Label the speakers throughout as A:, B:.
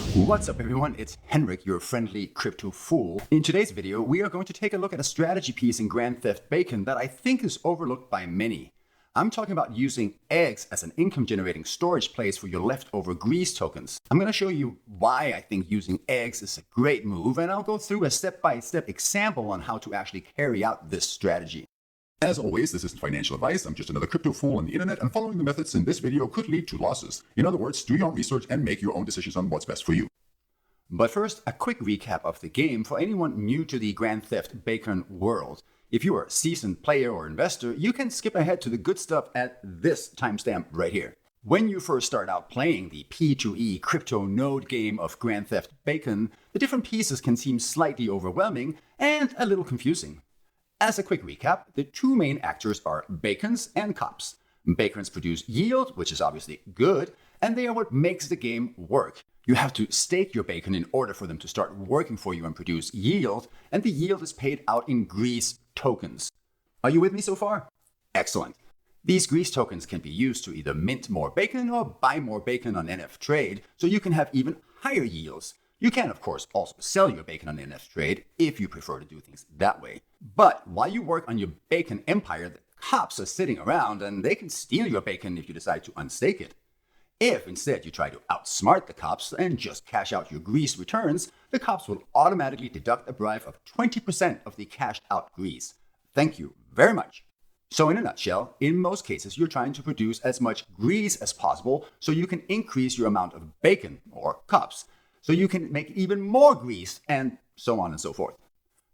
A: What's up everyone, it's Henrik, your friendly crypto fool. In today's video, we are going to take a look at a strategy piece in Grand Theft Bacon that I think is overlooked by many. I'm talking about using eggs as an income generating storage place for your leftover grease tokens. I'm going to show you why I think using eggs is a great move, and I'll go through a step-by-step example on how to actually carry out this strategy.
B: As always, this isn't financial advice. I'm just another crypto fool on the internet, and following the methods in this video could lead to losses. In other words, do your own research and make your own decisions on what's best for you.
A: But first, a quick recap of the game for anyone new to the Grand Theft Bacon world. If you are a seasoned player or investor, you can skip ahead to the good stuff at this timestamp right here. When you first start out playing the P2E crypto node game of Grand Theft Bacon, the different pieces can seem slightly overwhelming and a little confusing. As a quick recap, the two main actors are bacons and cops. Bacons produce yield, which is obviously good, and they are what makes the game work. You have to stake your bacon in order for them to start working for you and produce yield, and the yield is paid out in grease tokens. Are you with me so far? Excellent. These grease tokens can be used to either mint more bacon or buy more bacon on NF Trade, so you can have even higher yields. You can, of course, also sell your bacon on NF Trade if you prefer to do things that way. But while you work on your bacon empire, the cops are sitting around and they can steal your bacon if you decide to unstake it. If instead you try to outsmart the cops and just cash out your grease returns, the cops will automatically deduct a bribe of 20% of the cashed out grease. Thank you very much. So in a nutshell, in most cases, you're trying to produce as much grease as possible so you can increase your amount of bacon, or cops, so you can make even more grease, and so on and so forth.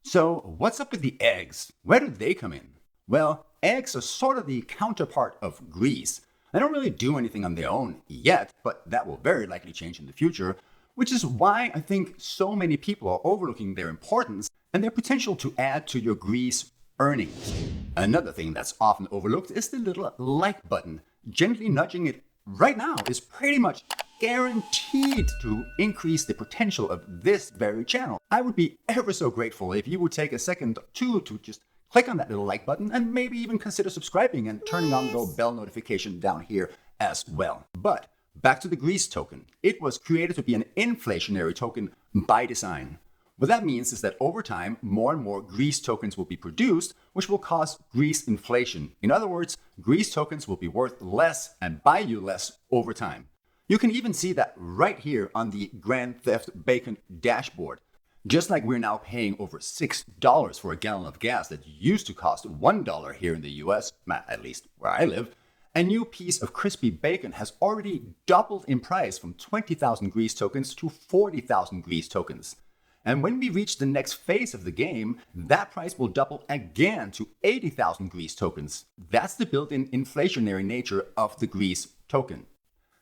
A: So what's up with the eggs? Where do they come in? Well, eggs are sort of the counterpart of grease. They don't really do anything on their own yet, but that will very likely change in the future, which is why I think so many people are overlooking their importance and their potential to add to your grease earnings. Another thing that's often overlooked is the little like button. Gently nudging it right now is pretty much guaranteed to increase the potential of this very channel. I would be ever so grateful if you would take a second or two to just click on that little like button and maybe even consider subscribing and turning on the little bell notification down here as well. But back to the grease token. It was created to be an inflationary token by design. What that means is that over time, more and more grease tokens will be produced, which will cause grease inflation. In other words, grease tokens will be worth less and buy you less over time. You can even see that right here on the Grand Theft Bacon dashboard. Just like we're now paying over $6 for a gallon of gas that used to cost $1 here in the US, at least where I live, a new piece of crispy bacon has already doubled in price from 20,000 grease tokens to 40,000 grease tokens. And when we reach the next phase of the game, that price will double again to 80,000 grease tokens. That's the built-in inflationary nature of the grease token.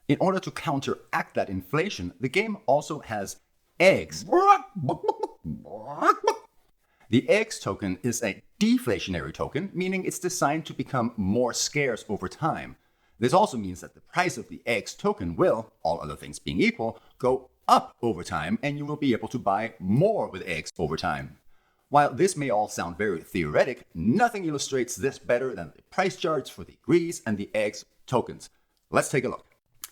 A: In order to counteract that inflation, the game also has eggs. The eggs token is a deflationary token, meaning it's designed to become more scarce over time. This also means that the price of the eggs token will, all other things being equal, go up over time, and you will be able to buy more with eggs over time. While this may all sound very theoretic, nothing illustrates this better than the price charts for the grease and the eggs tokens. Let's take a look.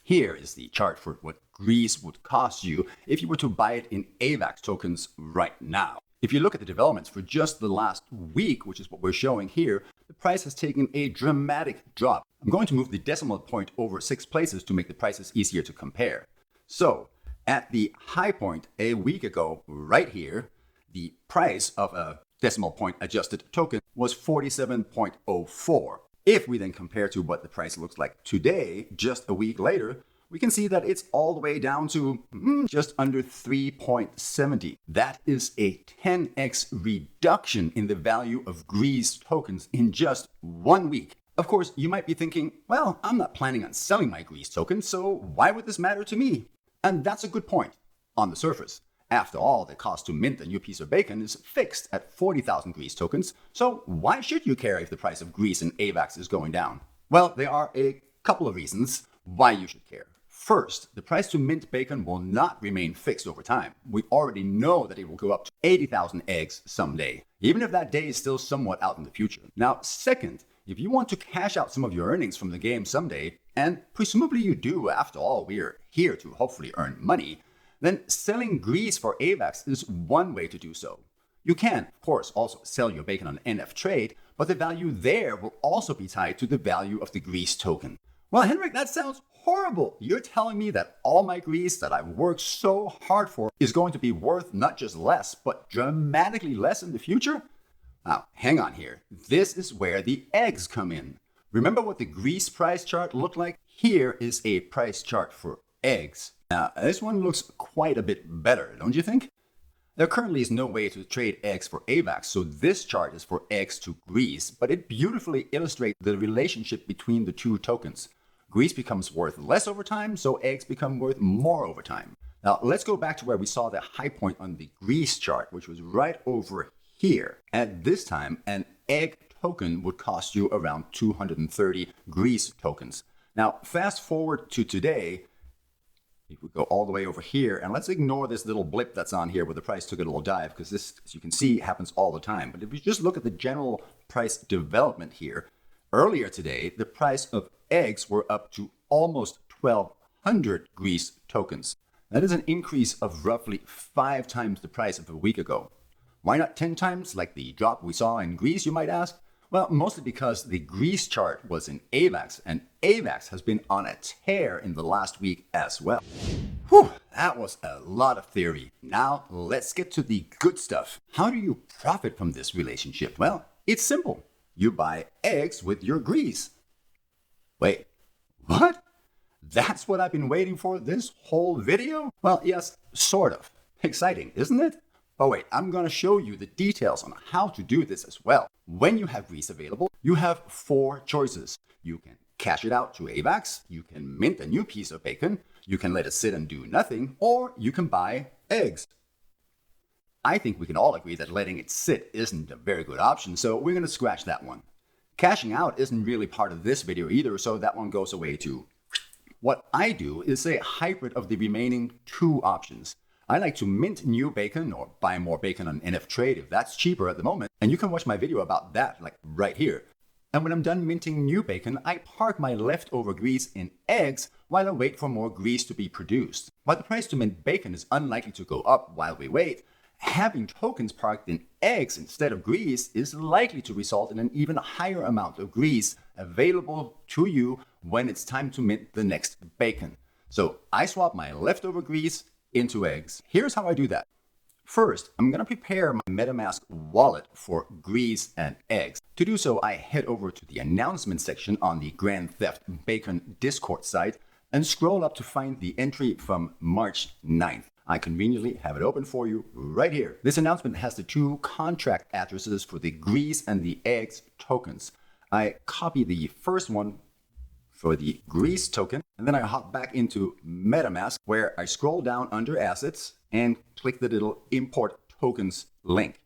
A: Here is the chart for what grease would cost you if you were to buy it in AVAX tokens right now. If you look at the developments for just the last week, which is what we're showing here, the price has taken a dramatic drop. I'm going to move the decimal point over 6 places to make the prices easier to compare. So, at the high point a week ago, right here, the price of a decimal point adjusted token was 47.04. If we then compare to what the price looks like today, just a week later, we can see that it's all the way down to just under 3.70. That is a 10x reduction in the value of grease tokens in just 1 week. Of course, you might be thinking, well, I'm not planning on selling my grease tokens, so why would this matter to me? And that's a good point on the surface. After all, the cost to mint a new piece of bacon is fixed at 40,000 grease tokens, so why should you care if the price of grease in AVAX is going down? Well, there are a couple of reasons why you should care. First, the price to mint bacon will not remain fixed over time. We already know that it will go up to 80,000 eggs someday, even if that day is still somewhat out in the future. Now, second, if you want to cash out some of your earnings from the game someday, and presumably you do, after all, we are here to hopefully earn money, then selling grease for AVAX is one way to do so. You can, of course, also sell your bacon on NF Trade, but the value there will also be tied to the value of the grease token. Well, Henrik, that sounds horrible. You're telling me that all my grease that I've worked so hard for is going to be worth not just less, but dramatically less in the future? Now, hang on here. This is where the eggs come in. Remember what the grease price chart looked like? Here is a price chart for eggs. Now, this one looks quite a bit better, don't you think? There currently is no way to trade eggs for AVAX, so this chart is for eggs to grease, but it beautifully illustrates the relationship between the two tokens. Grease becomes worth less over time, so eggs become worth more over time. Now, let's go back to where we saw the high point on the grease chart, which was right over here. At this time, an egg token would cost you around 230 grease tokens. Now, fast forward to today. If we go all the way over here, and let's ignore this little blip that's on here where the price took a little dive, because this, as you can see, happens all the time. But if you just look at the general price development here, earlier today, the price of eggs were up to almost 1,200 grease tokens. That is an increase of roughly 5 times the price of a week ago. Why not 10 times, like the drop we saw in grease, you might ask? Well, mostly because the grease chart was in AVAX, and AVAX has been on a tear in the last week as well. Whew, that was a lot of theory. Now, let's get to the good stuff. How do you profit from this relationship? Well, it's simple. You buy eggs with your grease. Wait, what? That's what I've been waiting for this whole video? Well, yes, sort of. Exciting, isn't it? Oh wait, I'm going to show you the details on how to do this as well. When you have grease available, you have 4 choices. You can cash it out to AVAX, you can mint a new piece of bacon, you can let it sit and do nothing, or you can buy eggs. I think we can all agree that letting it sit isn't a very good option, so we're going to scratch that one. Cashing out isn't really part of this video either, so that one goes away too. What I do is a hybrid of the remaining 2 options. I like to mint new bacon or buy more bacon on NF Trade if that's cheaper at the moment. And you can watch my video about that, like right here. And when I'm done minting new bacon, I park my leftover grease in eggs while I wait for more grease to be produced. While the price to mint bacon is unlikely to go up while we wait, having tokens parked in eggs instead of grease is likely to result in an even higher amount of grease available to you when it's time to mint the next bacon. So I swap my leftover grease into eggs. Here's how I do that. First, I'm going to prepare my MetaMask wallet for grease and eggs. To do so, I head over to the announcement section on the Grand Theft Bacon Discord site and scroll up to find the entry from March 9th. I conveniently have it open for you right here. This announcement has the 2 contract addresses for the grease and the eggs tokens. I copy the first one for the grease token, and then I hop back into MetaMask where I scroll down under assets and click the little import tokens link.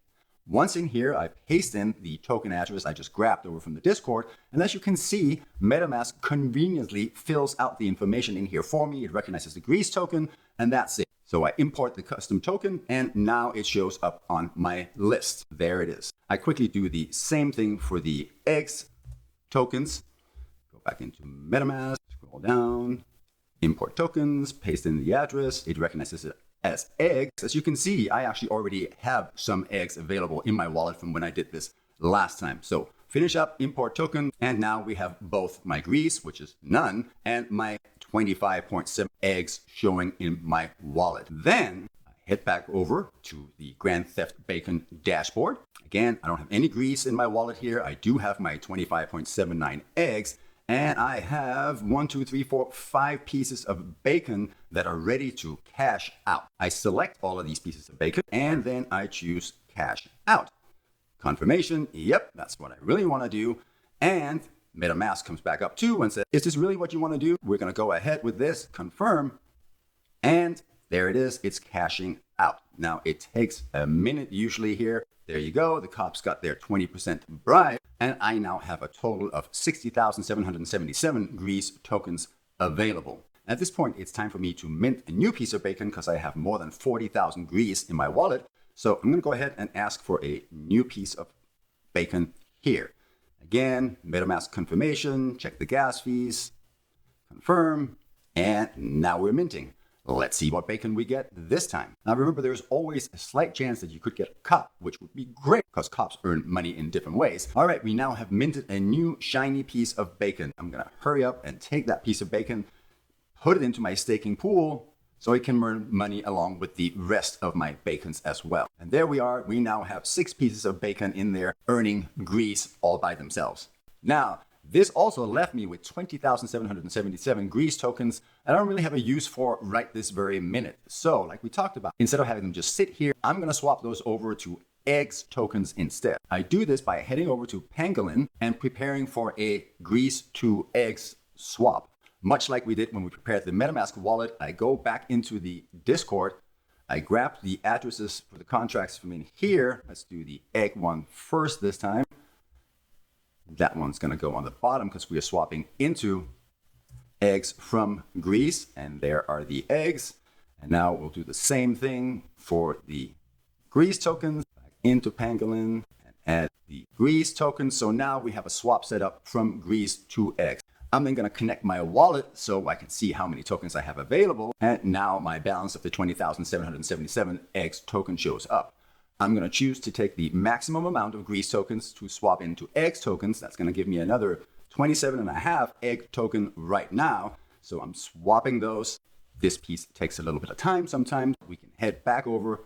A: Once in here, I paste in the token address I just grabbed over from the Discord, and as you can see, MetaMask conveniently fills out the information in here for me. It recognizes the grease token, and that's it. So I import the custom token, and now it shows up on my list. There it is. I quickly do the same thing for the eggs tokens. Back into MetaMask, scroll down, import tokens, paste in the address. It recognizes it as eggs. As you can see, I actually already have some eggs available in my wallet from when I did this last time. So finish up, import token, and now we have both my grease, which is none, and my 25.7 eggs showing in my wallet. Then I head back over to the Grand Theft Bacon dashboard. Again, I don't have any grease in my wallet here. I do have my 25.79 eggs. And I have 5 pieces of bacon that are ready to cash out. I select all of these pieces of bacon and then I choose cash out. Confirmation, yep, that's what I really want to do. And MetaMask comes back up too and says, is this really what you want to do? We're going to go ahead with this, confirm. And there it is, it's cashing out. Now it takes a minute usually here. There you go, the cops got their 20% bribe, and I now have a total of 60,777 grease tokens available. At this point, it's time for me to mint a new piece of bacon because I have more than 40,000 grease in my wallet. So I'm going to go ahead and ask for a new piece of bacon here. Again, MetaMask confirmation, check the gas fees, confirm, and now we're minting. Let's see what bacon we get this time. Now remember, there's always a slight chance that you could get a cop, which would be great because cops earn money in different ways. All right, we now have minted a new shiny piece of bacon. I'm gonna hurry up and take that piece of bacon, put it into my staking pool so it can earn money along with the rest of my bacons as well. And there we are, we now have 6 pieces of bacon in there earning grease all by themselves. Now, this also left me with 20,777 grease tokens that I don't really have a use for right this very minute. So, like we talked about, instead of having them just sit here, I'm gonna swap those over to eggs tokens instead. I do this by heading over to Pangolin and preparing for a grease to eggs swap. Much like we did when we prepared the MetaMask wallet, I go back into the Discord, I grab the addresses for the contracts from in here. Let's do the egg one first this time. That one's gonna go on the bottom because we are swapping into eggs from grease, and there are the eggs. And now we'll do the same thing for the grease tokens. Back into Pangolin and add the grease tokens. So now we have a swap set up from grease to eggs. I'm then gonna connect my wallet so I can see how many tokens I have available. And now my balance of the 20,777 eggs token shows up. I'm going to choose to take the maximum amount of grease tokens to swap into eggs tokens. That's going to give me another 27.5 egg token right now. So I'm swapping those. This piece takes a little bit of time sometimes. We can head back over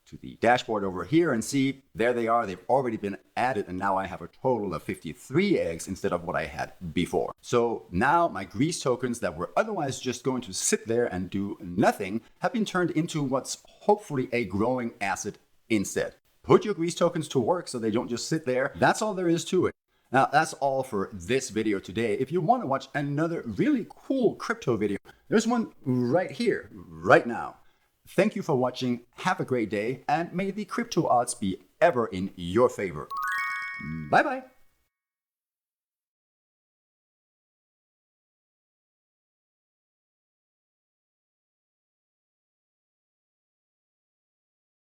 A: to the dashboard over here and see, there they are. They've already been added, and now I have a total of 53 eggs instead of what I had before. So now my grease tokens that were otherwise just going to sit there and do nothing have been turned into what's hopefully a growing asset instead. Put your grease tokens to work so they don't just sit there. That's all there is to it. Now, that's all for this video today. If you want to watch another really cool crypto video, there's one right here, right now. Thank you for watching. Have a great day, and may the crypto odds be ever in your favor. Bye-bye.